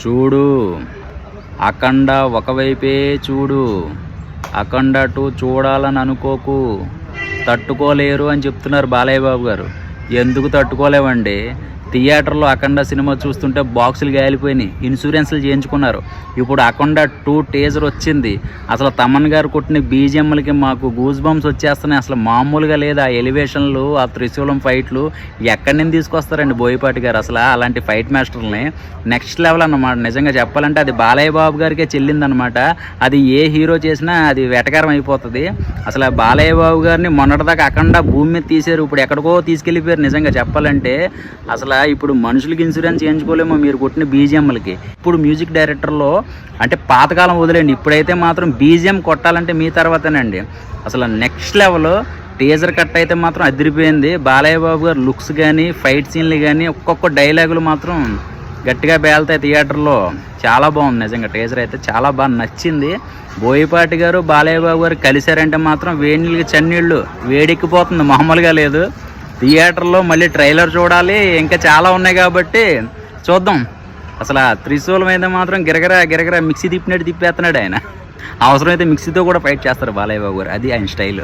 చూడు అఖండ ఒకవైపే చూడు, అఖండ 2 చూడాలని అనుకోకు, తట్టుకోలేరు అని చెప్తున్నారు బాలయ్య బాబు గారు. ఎందుకు తట్టుకోలేవండి? థియేటర్లో అఖండ సినిమా చూస్తుంటే బాక్సులు గాలిపోయినాయి, ఇన్సూరెన్స్లు చేయించుకున్నారు. ఇప్పుడు అఖండ 2 టీజర్ వచ్చింది. అసలు తమన్ గారు కొట్టిన బీజిఎంలకి మాకు గూస్ బంప్స్ వచ్చేస్తున్నాయి. అసలు మామూలుగా లేదు. ఆ ఎలివేషన్లు, ఆ త్రిశూలం ఫైట్లు ఎక్కడి నుంచి తీసుకొస్తారండి బోయపాటి గారు? అసలు అలాంటి ఫైట్ మాస్టర్ని నెక్స్ట్ లెవెల్ అన్నమాట. నిజంగా చెప్పాలంటే అది బాలయ్య బాబు గారికే చెల్లిందనమాట. అది ఏ హీరో చేసినా అది వెటకారం అయిపోతుంది. అసలు ఆ బాలయ్య బాబు గారిని మొన్నటిదాకా అఖండ భూమి మీద తీశారు, ఇప్పుడు ఎక్కడికో తీసుకెళ్ళిపోయారు. నిజంగా చెప్పాలంటే అసలు ఇప్పుడు మనుషులకి ఇన్సూరెన్స్ చేయించుకోలేమో మీరు కొట్టిన బీజిఎంలకి. ఇప్పుడు మ్యూజిక్ డైరెక్టర్లో అంటే పాతకాలం వదిలేండి, ఇప్పుడైతే మాత్రం బీజిఎం కొట్టాలంటే మీ తర్వాతేనండి. అసలు నెక్స్ట్ లెవెల్ టీజర్ కట్ అయితే మాత్రం అదిరిపోయింది. బాలయ్య బాబు గారు లుక్స్ కానీ, ఫైట్ సీన్లు కానీ, ఒక్కొక్క డైలాగులు మాత్రం గట్టిగా పేలుతాయి థియేటర్లో. చాలా బాగుంది నిజంగా. టీజర్ అయితే చాలా బాగా నచ్చింది. బోయపాటి గారు బాలయ్య బాబు గారు కలిశారంటే మాత్రం వేడినీళ్ళకి చన్నీళ్ళు వేడెక్కిపోతుంది, మామూలుగా లేదు. థియేటర్లో మళ్ళీ ట్రైలర్ చూడాలి, ఇంకా చాలా ఉన్నాయి కాబట్టి చూద్దాం. అసలు ఆ త్రిశూలం అయితే మాత్రం గిరగిరా మిక్సీ తిప్పినట్టు తిప్పేస్తున్నాడు ఆయన. అవసరమైతే మిక్సీతో కూడా ఫైట్ చేస్తారు బాలయ్య బాబు గారు, అది ఆయన స్టైల్.